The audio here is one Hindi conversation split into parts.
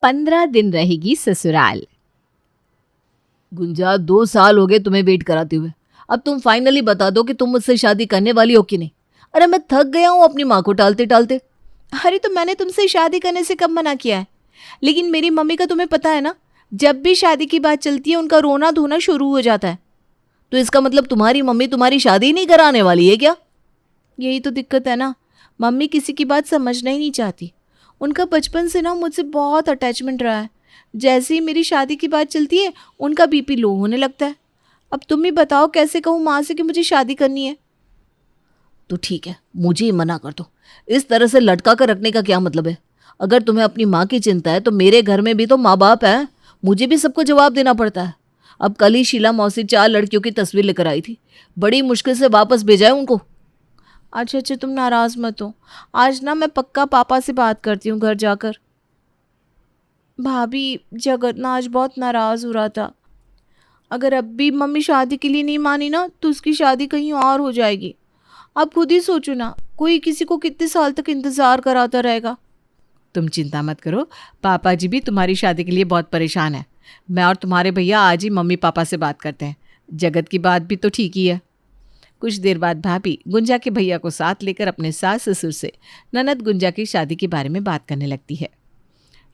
15 दिन रहेगी ससुराल। गुंजा, 2 साल हो गए तुम्हें वेट कराते हुए। अब तुम फाइनली बता दो कि तुम मुझसे शादी करने वाली हो कि नहीं। अरे मैं थक गया हूँ अपनी माँ को टालते टालते। अरे तो मैंने तुमसे शादी करने से कब मना किया है? लेकिन मेरी मम्मी का तुम्हें पता है ना, जब भी शादी की बात चलती है उनका रोना धोना शुरू हो जाता है। तो इसका मतलब तुम्हारी मम्मी तुम्हारी शादी ही नहीं कराने वाली है क्या? यही तो दिक्कत है ना, मम्मी किसी की बात समझना ही नहीं चाहती। उनका बचपन से ना मुझसे बहुत अटैचमेंट रहा है। जैसे ही मेरी शादी की बात चलती है उनका बीपी लो होने लगता है। अब तुम ही बताओ कैसे कहूँ माँ से कि मुझे शादी करनी है। तो ठीक है, मुझे ही मना कर दो। इस तरह से लटका कर रखने का क्या मतलब है? अगर तुम्हें अपनी माँ की चिंता है तो मेरे घर में भी तो माँ बाप है, मुझे भी सबको जवाब देना पड़ता है। अब कल ही शीला मौसी 4 लड़कियों की तस्वीर लेकर आई थी, बड़ी मुश्किल से वापस भेजा है उनको। अच्छा अच्छा, तुम नाराज मत हो। आज ना मैं पक्का पापा से बात करती हूँ घर जाकर। भाभी, जगत ना आज बहुत नाराज हो रहा था। अगर अब भी मम्मी शादी के लिए नहीं मानी ना तो उसकी शादी कहीं और हो जाएगी। आप खुद ही सोचो ना, कोई किसी को कितने साल तक इंतजार कराता रहेगा। तुम चिंता मत करो, पापा जी भी तुम्हारी शादी के लिए बहुत परेशान है। मैं और तुम्हारे भैया आज ही मम्मी पापा से बात करते हैं। जगत की बात भी तो ठीक ही है। कुछ देर बाद भाभी गुंजा के भैया को साथ लेकर अपने सास ससुर से ननद गुंजा की शादी के बारे में बात करने लगती है।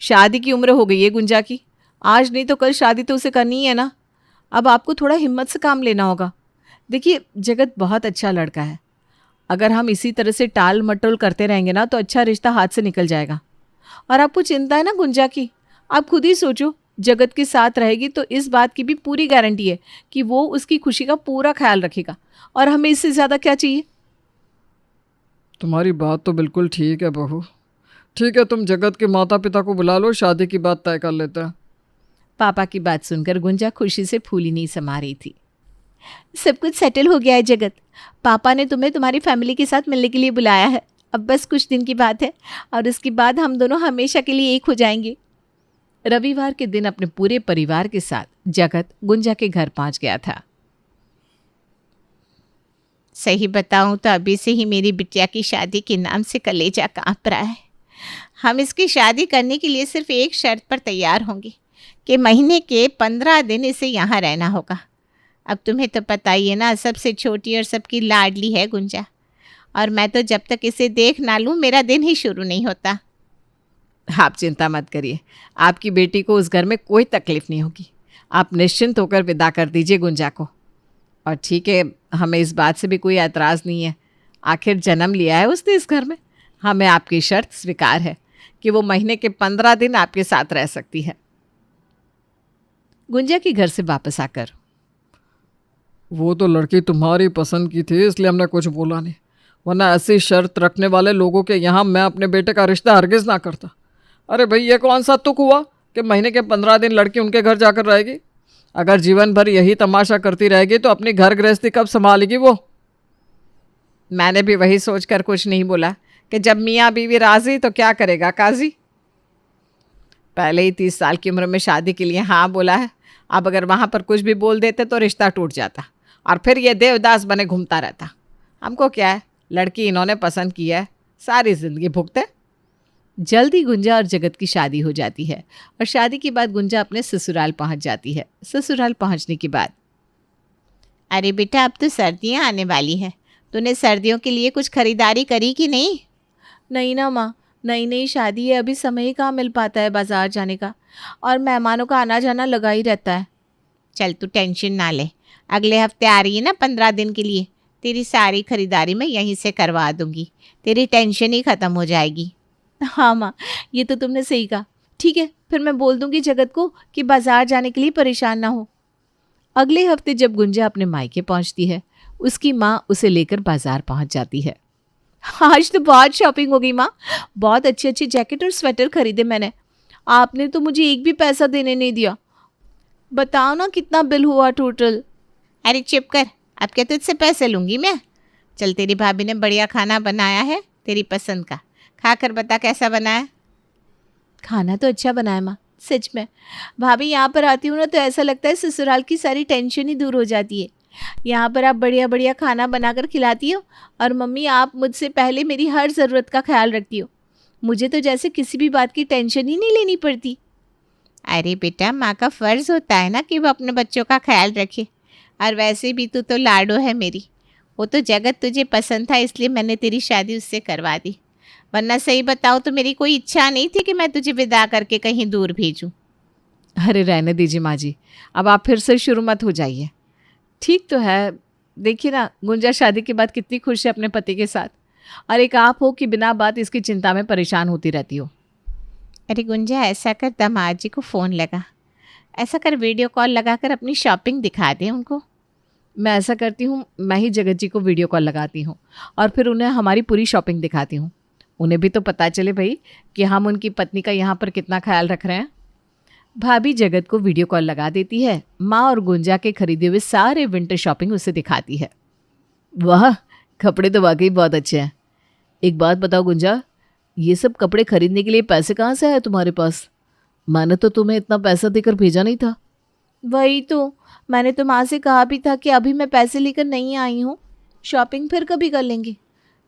शादी की उम्र हो गई है गुंजा की, आज नहीं तो कल शादी तो उसे करनी ही है ना। अब आपको थोड़ा हिम्मत से काम लेना होगा। देखिए, जगत बहुत अच्छा लड़का है। अगर हम इसी तरह से टाल मटोल करते रहेंगे ना तो अच्छा रिश्ता हाथ से निकल जाएगा। और आपको चिंता है ना गुंजा की, आप खुद ही सोचो, जगत के साथ रहेगी तो इस बात की भी पूरी गारंटी है कि वो उसकी खुशी का पूरा ख्याल रखेगा। और हमें इससे ज़्यादा क्या चाहिए? तुम्हारी बात तो बिल्कुल ठीक है बहू। ठीक है, तुम जगत के माता पिता को बुला लो, शादी की बात तय कर लेते हैं। पापा की बात सुनकर गुंजा खुशी से फूली नहीं समा रही थी। सब कुछ सेटल हो गया है जगत। पापा ने तुम्हें तुम्हारी फैमिली के साथ मिलने के लिए बुलाया है। अब बस कुछ दिन की बात है और उसके बाद हम दोनों हमेशा के लिए एक हो जाएंगे। रविवार के दिन अपने पूरे परिवार के साथ जगत गुंजा के घर पहुंच गया था। सही बताऊं तो अभी से ही मेरी बिटिया की शादी के नाम से कलेजा कांप रहा है। हम इसकी शादी करने के लिए सिर्फ एक शर्त पर तैयार होंगे कि महीने के 15 दिन इसे यहाँ रहना होगा। अब तुम्हें तो पता ही है ना, सबसे छोटी और सबकी लाडली है गुंजा, और मैं तो जब तक इसे देख ना लूँ मेरा दिन ही शुरू नहीं होता। आप चिंता मत करिए, आपकी बेटी को उस घर में कोई तकलीफ नहीं होगी। आप निश्चिंत होकर विदा कर दीजिए गुंजा को। और ठीक है, हमें इस बात से भी कोई एतराज़ नहीं है। आखिर जन्म लिया है उसने इस घर में। हमें आपकी शर्त स्वीकार है कि वो महीने के 15 दिन आपके साथ रह सकती है। गुंजा के घर से वापस आकर, वो तो लड़की तुम्हारी पसंद की थी इसलिए हमने कुछ बोला नहीं, वरना ऐसी शर्त रखने वाले लोगों के यहाँ मैं अपने बेटे का रिश्ता हरगिज़ ना करता। अरे भाई, ये कौन सा तुक हुआ कि महीने के 15 दिन लड़की उनके घर जाकर रहेगी? अगर जीवन भर यही तमाशा करती रहेगी तो अपनी घर गृहस्थी कब संभालेगी वो? मैंने भी वही सोचकर कुछ नहीं बोला कि जब मियाँ बीवी राजी तो क्या करेगा काजी। पहले ही 30 साल की उम्र में शादी के लिए हाँ बोला है, अब अगर वहाँ पर कुछ भी बोल देते तो रिश्ता टूट जाता और फिर ये देवदास बने घूमता रहता। हमको क्या है, लड़की इन्होंने पसंद की है, सारी ज़िंदगी भुगते। जल्दी गुंजा और जगत की शादी हो जाती है और शादी के बाद गुंजा अपने ससुराल पहुंच जाती है। ससुराल पहुंचने के बाद, अरे बेटा, अब तो सर्दियाँ आने वाली हैं, तूने सर्दियों के लिए कुछ खरीदारी करी कि नहीं? नहीं ना माँ, नई नई शादी है, अभी समय ही कहाँ मिल पाता है बाज़ार जाने का, और मेहमानों का आना जाना लगा ही रहता है। चल तू टेंशन ना ले, अगले हफ्ते आ रही है ना 15 दिन के लिए, तेरी सारी खरीदारी मैं यहीं से करवा दूंगी, तेरी टेंशन ही ख़त्म हो जाएगी। हाँ माँ, ये तो तुमने सही कहा। ठीक है, फिर मैं बोल दूंगी जगत को कि बाज़ार जाने के लिए परेशान ना हो। अगले हफ्ते जब गुंजा अपने मायके पहुंचती है, उसकी माँ उसे लेकर बाज़ार पहुंच जाती है। आज तो बहुत शॉपिंग हो गई माँ, बहुत अच्छे अच्छे जैकेट और स्वेटर खरीदे मैंने। आपने तो मुझे एक भी पैसा देने नहीं दिया। बताओ ना कितना बिल हुआ टोटल। अरे चुप कर, अब क्या तुझसे पैसे लूँगी मैं? चल, तेरी भाभी ने बढ़िया खाना बनाया है तेरी पसंद का, खाकर बता कैसा बना है। खाना तो अच्छा बनाया माँ, सच में। भाभी, यहाँ पर आती हूँ ना तो ऐसा लगता है ससुराल की सारी टेंशन ही दूर हो जाती है। यहाँ पर आप बढ़िया बढ़िया खाना बनाकर खिलाती हो और मम्मी आप मुझसे पहले मेरी हर ज़रूरत का ख्याल रखती हो। मुझे तो जैसे किसी भी बात की टेंशन ही नहीं लेनी पड़ती। अरे बेटा, माँ का फ़र्ज़ होता है ना कि वो अपने बच्चों का ख्याल रखे। और वैसे भी तू तो लाडो है मेरी। वो तो जगत तुझे पसंद था, इसलिए मैंने तेरी शादी उससे करवा दी। वरना सही बताओ तो मेरी कोई इच्छा नहीं थी कि मैं तुझे विदा करके कहीं दूर भेजूं। अरे रहने दीजिए माँ जी, अब आप फिर से शुरू मत हो जाइए। ठीक तो है, देखिए ना गुंजा शादी के बाद कितनी खुश है अपने पति के साथ, और एक आप हो कि बिना बात इसकी चिंता में परेशान होती रहती हो। अरे गुंजा, ऐसा कर, दामाद जी को फ़ोन लगा। ऐसा कर, वीडियो कॉल लगाकर अपनी शॉपिंग दिखा दे उनको। मैं ऐसा करती हूँ, मैं ही जगत जी को वीडियो कॉल लगाती हूँ और फिर उन्हें हमारी पूरी शॉपिंग दिखाती हूँ। उन्हें भी तो पता चले भाई कि हम उनकी पत्नी का यहाँ पर कितना ख्याल रख रहे हैं। भाभी जगत को वीडियो कॉल लगा देती है, माँ और गुंजा के खरीदे हुए सारे विंटर शॉपिंग उसे दिखाती है। वाह, कपड़े तो वाकई बहुत अच्छे हैं। एक बात बताओ गुंजा, ये सब कपड़े खरीदने के लिए पैसे कहाँ से आए तुम्हारे पास? मैंने तो तुम्हें इतना पैसा देकर भेजा नहीं था। वही तो, मैंने तो माँ से कहा भी था कि अभी मैं पैसे लेकर नहीं आई हूँ, शॉपिंग फिर कभी कर लेंगे।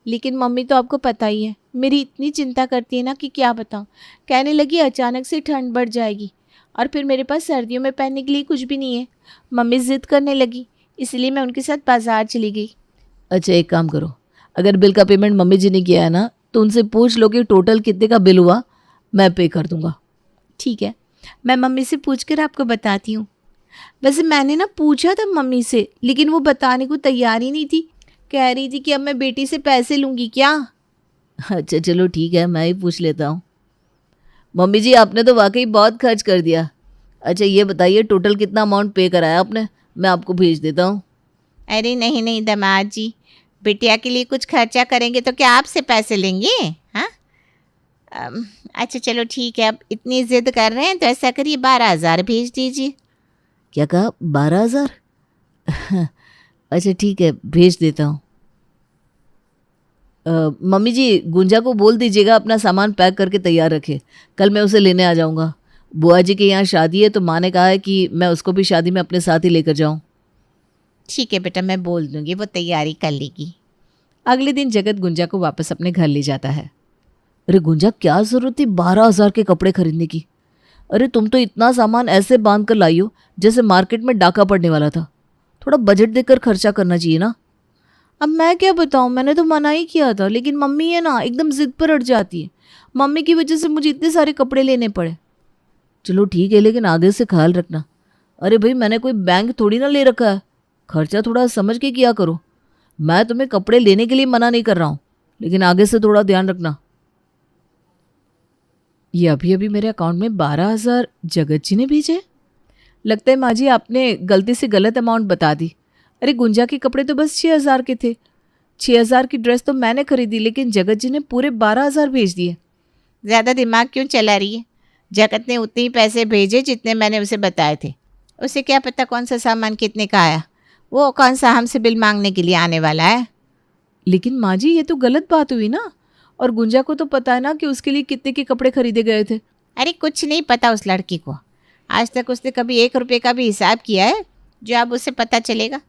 लेकिन मम्मी तो आपको पता ही है, मेरी इतनी चिंता करती है ना कि क्या बताऊँ। कहने लगी अचानक से ठंड बढ़ जाएगी और फिर मेरे पास सर्दियों में पहनने के लिए कुछ भी नहीं है। मम्मी ज़िद करने लगी, इसलिए मैं उनके साथ बाज़ार चली गई। अच्छा एक काम करो, अगर बिल का पेमेंट मम्मी जी ने किया है ना तो उनसे पूछ लो कि टोटल कितने का बिल हुआ, मैं पे कर दूंगा। ठीक है, मैं मम्मी से पूछ कर आपको बताती हूँ। वैसे मैंने ना पूछा था मम्मी से, लेकिन वो बताने को तैयार ही नहीं थी। कह रही थी कि अब मैं बेटी से पैसे लूँगी क्या। अच्छा चलो ठीक है, मैं ही पूछ लेता हूँ। मम्मी जी आपने तो वाकई बहुत खर्च कर दिया। अच्छा ये बताइए टोटल कितना अमाउंट पे कराया आपने, मैं आपको भेज देता हूँ। अरे नहीं नहीं दामाद जी, बिटिया के लिए कुछ खर्चा करेंगे तो क्या आपसे पैसे लेंगे? हाँ, अच्छा चलो ठीक है, अब इतनी ज़िद कर रहे हैं तो ऐसा करिए 12,000 भेज दीजिए। क्या कहा, 12,000? अच्छा ठीक है, भेज देता हूँ। मम्मी जी गुंजा को बोल दीजिएगा अपना सामान पैक करके तैयार रखे, कल मैं उसे लेने आ जाऊँगा। बुआ जी के यहाँ शादी है तो माँ ने कहा है कि मैं उसको भी शादी में अपने साथ ही लेकर जाऊँ। ठीक है बेटा, मैं बोल दूँगी, वो तैयारी कर लेगी। अगले दिन जगत गुंजा को वापस अपने घर ले जाता है। अरे गुंजा क्या ज़रूरत थी 12,000 के कपड़े खरीदने की? अरे तुम तो इतना सामान ऐसे बांध कर लाई हो जैसे मार्केट में डाका पड़ने वाला था। थोड़ा बजट देकर खर्चा करना चाहिए ना। अब मैं क्या बताऊँ, मैंने तो मना ही किया था, लेकिन मम्मी है ना एकदम ज़िद पर अड़ जाती है। मम्मी की वजह से मुझे इतने सारे कपड़े लेने पड़े। चलो ठीक है, लेकिन आगे से ख्याल रखना। अरे भाई मैंने कोई बैंक थोड़ी ना ले रखा है, खर्चा थोड़ा समझ के किया करो। मैं तुम्हें कपड़े लेने के लिए मना नहीं कर रहा हूँ, लेकिन आगे से थोड़ा ध्यान रखना। ये अभी अभी मेरे अकाउंट में 12,000 जगत जी ने भेजे। लगता है माँ जी आपने गलती से गलत अमाउंट बता दी। अरे गुंजा के कपड़े तो बस 6,000 के थे। 6,000 की ड्रेस तो मैंने खरीदी, लेकिन जगत जी ने पूरे 12,000 भेज दिए। ज़्यादा दिमाग क्यों चला रही है? जगत ने उतने ही पैसे भेजे जितने मैंने उसे बताए थे। उसे क्या पता कौन सा सामान कितने का आया, वो कौन सा हमसे बिल मांगने के लिए आने वाला है। लेकिन माँ जी ये तो गलत बात हुई ना, और गुंजा को तो पता है ना कि उसके लिए कितने के कपड़े खरीदे गए थे। अरे कुछ नहीं पता उस लड़की को, आज तक उसने कभी 1 रुपये का भी हिसाब किया है जो अब उसे पता चलेगा।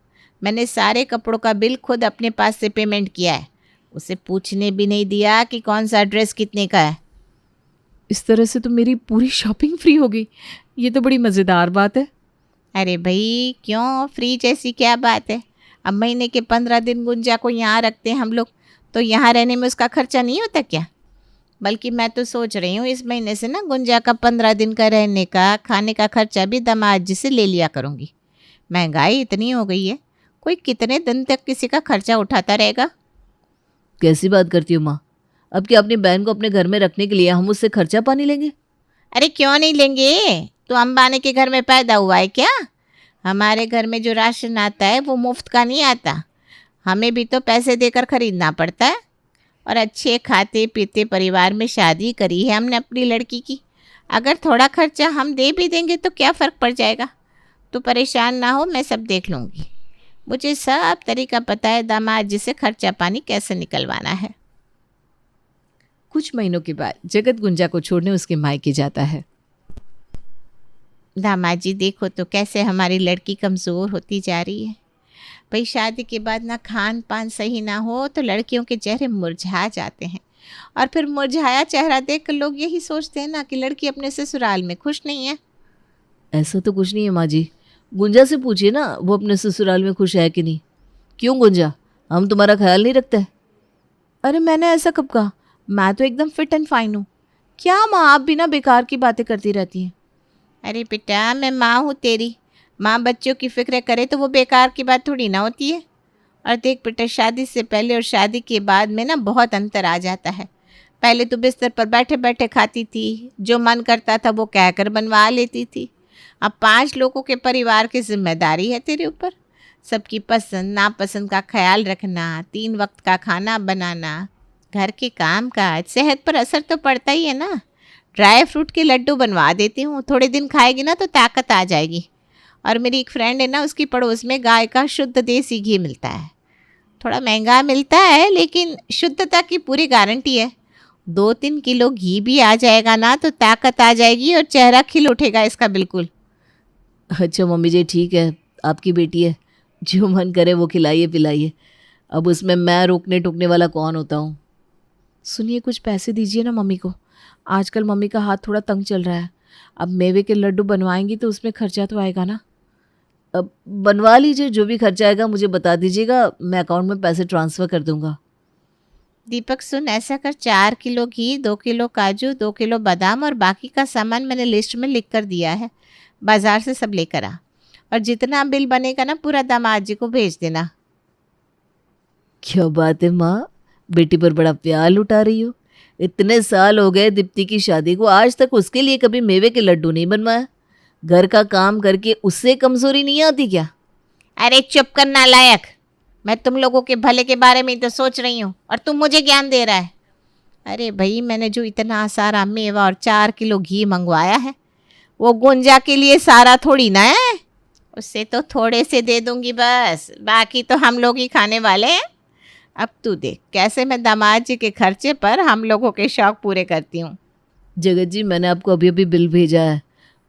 मैंने सारे कपड़ों का बिल खुद अपने पास से पेमेंट किया है, उसे पूछने भी नहीं दिया कि कौन सा ड्रेस कितने का है। इस तरह से तो मेरी पूरी शॉपिंग फ्री हो गई। ये तो बड़ी मज़ेदार बात है। अरे भाई क्यों, फ्री जैसी क्या बात है? अब महीने के 15 दिन गुंजा को यहाँ रखते हैं हम लोग, तो यहाँ रहने में उसका खर्चा नहीं होता क्या? बल्कि मैं तो सोच रही हूँ इस महीने से ना गुंजा का 15 दिन का रहने का खाने का खर्चा भी दामाद जी से ले लिया करूँगी। महंगाई इतनी हो गई है, कोई कितने दिन तक किसी का खर्चा उठाता रहेगा? कैसी बात करती हो माँ? अब क्या अपनी बहन को अपने घर में रखने के लिए हम उससे खर्चा पानी लेंगे? अरे क्यों नहीं लेंगे? तो अंबानी के घर में पैदा हुआ है क्या? हमारे घर में जो राशन आता है वो मुफ्त का नहीं आता, हमें भी तो पैसे देकर खरीदना पड़ता है। और अच्छे खाते पीते परिवार में शादी करी है हमने अपनी लड़की की, अगर थोड़ा खर्चा हम दे भी देंगे तो क्या फ़र्क पड़ जाएगा? तो परेशान ना हो, मैं सब देख लूँगी। मुझे सब तरीका पता है दामाद जी से खर्चा पानी कैसे निकलवाना है। कुछ महीनों के बाद जगत गुंजा को छोड़ने उसके मायके जाता है। दामाद जी देखो तो कैसे हमारी लड़की कमज़ोर होती जा रही है। भाई शादी के बाद ना खान पान सही ना हो तो लड़कियों के चेहरे मुरझा जाते हैं, और फिर मुरझाया चेहरा देख कर लोग यही सोचते हैं ना कि लड़की अपने ससुराल में खुश नहीं है। ऐसा तो कुछ नहीं है माँ जी। गुंजा से पूछिए ना, वो अपने ससुराल में खुश है कि नहीं। क्यों गुंजा, हम तुम्हारा ख्याल नहीं रखते? अरे मैंने ऐसा कब कहा? मैं तो एकदम फिट एंड फाइन हूँ। क्या माँ, आप बिना बेकार की बातें करती रहती हैं। अरे बेटा, मैं माँ हूँ तेरी। माँ बच्चों की फिक्र करे तो वो बेकार की बात थोड़ी ना होती है। और देख बेटा, शादी से पहले और शादी के बाद में ना बहुत अंतर आ जाता है। पहले तो बिस्तर पर बैठे बैठे खाती थी, जो मन करता था वो कहकर बनवा लेती थी। अब 5 लोगों के परिवार की जिम्मेदारी है तेरे ऊपर। सबकी पसंद नापसंद का ख्याल रखना, 3 वक्त का खाना बनाना, घर के काम काज, सेहत पर असर तो पड़ता ही है ना। ड्राई फ्रूट के लड्डू बनवा देती हूँ, थोड़े दिन खाएगी ना तो ताकत आ जाएगी। और मेरी एक फ्रेंड है ना, उसकी पड़ोस में गाय का शुद्ध देसी घी मिलता है। थोड़ा महंगा मिलता है लेकिन शुद्धता की पूरी गारंटी है। 2-3 किलो घी भी आ जाएगा ना तो ताकत आ जाएगी और चेहरा खिल उठेगा इसका बिल्कुल। अच्छा मम्मी जी, ठीक है, आपकी बेटी है, जो मन करे वो खिलाइए पिलाइए। अब उसमें मैं रोकने टोकने वाला कौन होता हूँ। सुनिए, कुछ पैसे दीजिए ना मम्मी को। आजकल मम्मी का हाथ थोड़ा तंग चल रहा है। अब मेवे के लड्डू बनवाएंगी तो उसमें खर्चा तो आएगा ना। अब बनवा लीजिए, जो भी खर्चा आएगा मुझे बता दीजिएगा, मैं अकाउंट में पैसे ट्रांसफ़र कर दूंगा। दीपक सुन, ऐसा कर, 4 किलो घी, 2 किलो काजू, 2 किलो बादाम और बाकी का सामान मैंने लिस्ट में लिख कर दिया है। बाजार से सब लेकर आ। और जितना बिल बनेगा ना पूरा दामाद जी को भेज देना। क्या बात है माँ, बेटी पर बड़ा प्यार लुटा रही हो। इतने साल हो गए दीप्ति की शादी को, आज तक उसके लिए कभी मेवे के लड्डू नहीं बनवाया। घर का काम करके उससे कमज़ोरी नहीं आती क्या? अरे चुप कर नालायक, मैं तुम लोगों के भले के बारे में ही तो सोच रही हूँ और तुम मुझे ज्ञान दे रहा है। अरे भाई, मैंने जो इतना सारा मेवा और 4 किलो घी मंगवाया है वो गुंजा के लिए सारा थोड़ी ना है। उससे तो थोड़े से दे दूंगी बस, बाकी तो हम लोग ही खाने वाले हैं। अब तू देख कैसे मैं दामाद जी के खर्चे पर हम लोगों के शौक पूरे करती हूँ। जगत जी, मैंने आपको अभी अभी बिल भेजा है।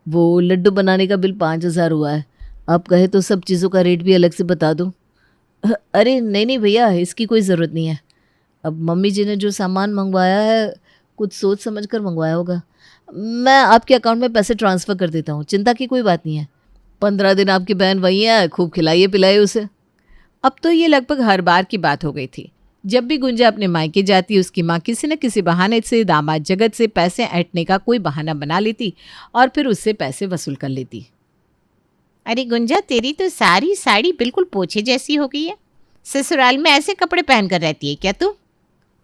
वो लड्डू बनाने का बिल 5,000 हुआ है। आप कहे तो सब चीज़ों का रेट भी अलग से बता दूँ? अरे नहीं नहीं भैया, इसकी कोई ज़रूरत नहीं है। अब मम्मी जी ने जो सामान मंगवाया है कुछ सोच समझ कर मंगवाया होगा। मैं आपके अकाउंट में पैसे ट्रांसफ़र कर देता हूँ, चिंता की कोई बात नहीं है। 15 दिन आपकी बहन वहीं है, खूब खिलाइए पिलाइए उसे। अब तो ये लगभग हर बार की बात हो गई थी। जब भी गुंजा अपने मायके जाती, उसकी माँ किसी न किसी बहाने से दामाद जगत से पैसे ऐंठने का कोई बहाना बना लेती और फिर उससे पैसे वसूल कर लेती। अरे गुंजा, तेरी तो सारी साड़ी बिल्कुल पोछे जैसी हो गई है। ससुराल में ऐसे कपड़े पहन कर रहती है क्या तू?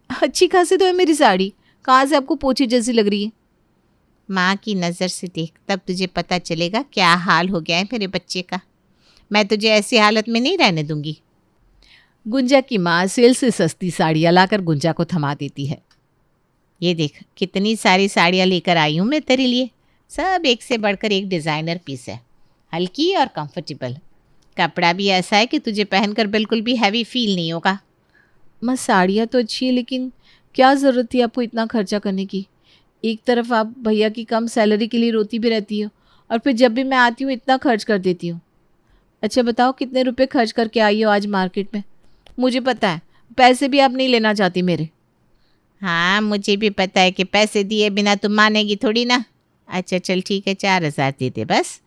अच्छी खासी तो है मेरी साड़ी, कहाँ से आपको पोछे जैसी लग रही है? माँ की नज़र से देख, तब तुझे पता चलेगा क्या हाल हो गया है मेरे बच्चे का। मैं तुझे ऐसी हालत में नहीं रहने दूंगी। गुंजा की माँ सेल से सस्ती साड़ियाँ लाकर गुंजा को थमा देती है। ये देख कितनी सारी साड़ियाँ लेकर आई हूँ मैं तेरे लिए। सब एक से बढ़कर एक डिज़ाइनर पीस है, हल्की और कंफर्टेबल। कपड़ा भी ऐसा है कि तुझे पहनकर बिल्कुल भी हैवी फील नहीं होगा। माँ, साड़ियाँ तो अच्छी है लेकिन क्या ज़रूरत थी आपको इतना खर्चा करने की? एक तरफ आप भैया की कम सैलरी के लिए रोती भी रहती हो और फिर जब भी मैं आती हूँ इतना खर्च कर देती हूँ। अच्छा बताओ, कितने रुपए खर्च करके आई हो आज मार्केट में? मुझे पता है पैसे भी आप नहीं लेना चाहती मेरे। हाँ, मुझे भी पता है कि पैसे दिए बिना तुम मानेगी थोड़ी ना। अच्छा चल ठीक है, 4,000 दे दे बस।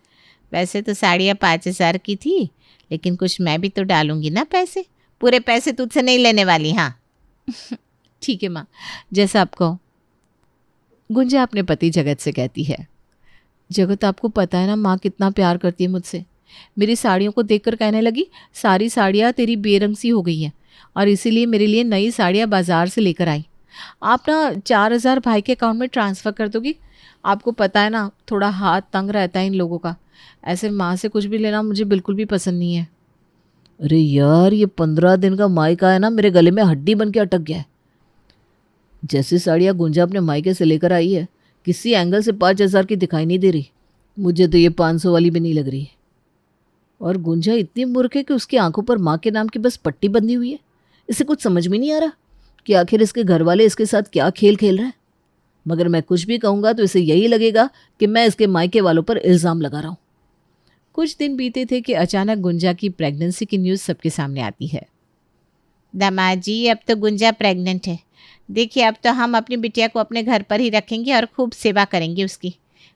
वैसे तो साड़ियाँ 5,000 की थी, लेकिन कुछ मैं भी तो डालूंगी ना पैसे। पूरे पैसे तुझसे नहीं लेने वाली। हाँ ठीक है माँ, जैसा आप कहो। गुंजा अपने पति जगत से कहती है। जगत, आपको पता है ना माँ कितना प्यार करती है मुझसे। मेरी साड़ियों को देखकर कहने लगी, सारी साड़ियाँ तेरी बेरंग सी हो गई हैं और इसीलिए मेरे लिए नई साड़ियाँ बाज़ार से लेकर आई। आप ना 4,000 भाई के अकाउंट में ट्रांसफ़र कर दोगी? आपको पता है ना थोड़ा हाथ तंग रहता है इन लोगों का। ऐसे माँ से कुछ भी लेना मुझे बिल्कुल भी पसंद नहीं है। अरे यार, ये 15 दिन का मायका है ना, मेरे गले में हड्डी बन के अटक गया है। जैसी साड़ियाँ गुंजा अपने मायके से लेकर आई है, किसी एंगल से 5,000 की दिखाई नहीं दे रही। मुझे तो ये 500 वाली भी नहीं लग रही है। और गुंजा इतनी मूर्ख है कि उसकी आंखों पर माँ के नाम की बस पट्टी बंधी हुई है। इसे कुछ समझ में नहीं आ रहा कि आखिर इसके घर वाले इसके साथ क्या खेल खेल रहे हैं। मगर मैं कुछ भी कहूँगा तो इसे यही लगेगा कि मैं इसके मायके वालों पर इल्ज़ाम लगा रहा हूँ। कुछ दिन बीते थे कि अचानक गुंजा की प्रेगनेंसी की न्यूज़ सबके सामने आती है। दामाद जी, अब तो गुंजा प्रेग्नेंट है। देखिए, अब तो हम अपनी बिटिया को अपने घर पर ही रखेंगे और खूब सेवा करेंगे उसकी।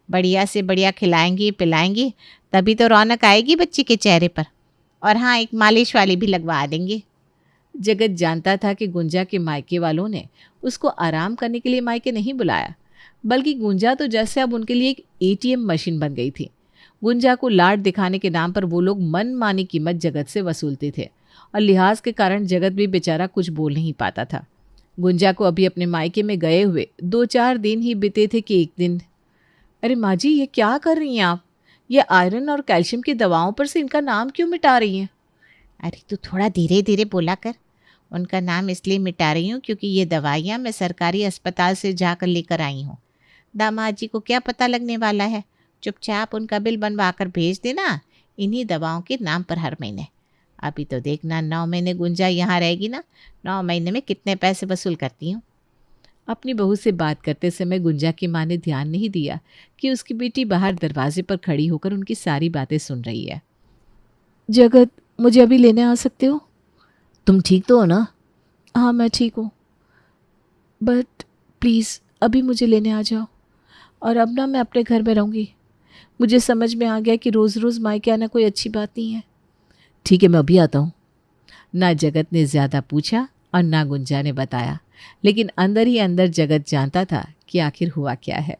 बढ़िया से बढ़िया खिलाएंगी पिलाएंगी, तभी तो रौनक आएगी बच्ची के चेहरे पर। और हाँ, एक मालिश वाली भी लगवा देंगे। जगत जानता था कि गुंजा के मायके वालों ने उसको आराम करने के लिए मायके नहीं बुलाया, बल्कि गुंजा तो जैसे अब उनके लिए एक एटीएम मशीन बन गई थी। गुंजा को लाड दिखाने के नाम पर वो लोग मनमानी कीमत जगत से वसूलते थे और लिहाज के कारण जगत भी बेचारा कुछ बोल नहीं पाता था। गुंजा को अभी अपने मायके में गए हुए 2-4 दिन ही बीते थे कि एक दिन, अरे माँ जी, ये क्या कर रही हैं आप? ये आयरन और कैल्शियम की दवाओं पर से इनका नाम क्यों मिटा रही हैं? अरे तू थोड़ा धीरे धीरे बोला कर। उनका नाम इसलिए मिटा रही हूँ क्योंकि ये दवाइयाँ मैं सरकारी अस्पताल से जाकर लेकर आई हूँ। दामाद जी को क्या पता लगने वाला है? चुपचाप उनका बिल बनवा कर भेज देना इन्हीं दवाओं के नाम पर हर महीने। अभी तो देखना 9 महीने गुंजा यहाँ रहेगी ना, 9 महीने में कितने पैसे वसूल करती हूँ। अपनी बहू से बात करते समय गुंजा की माँ ने ध्यान नहीं दिया कि उसकी बेटी बाहर दरवाजे पर खड़ी होकर उनकी सारी बातें सुन रही है। जगत, मुझे अभी लेने आ सकते हो? तुम ठीक तो हो ना? हाँ, मैं ठीक हूँ, बट प्लीज़ अभी मुझे लेने आ जाओ। और अब ना मैं अपने घर में रहूँगी। मुझे समझ में आ गया कि रोज़ रोज़ मायके आना कोई अच्छी बात नहीं है। ठीक है, मैं अभी आता हूँ। ना जगत ने ज़्यादा पूछा और ना गुंजा ने बताया, लेकिन अंदर ही अंदर जगत जानता था कि आखिर हुआ क्या है।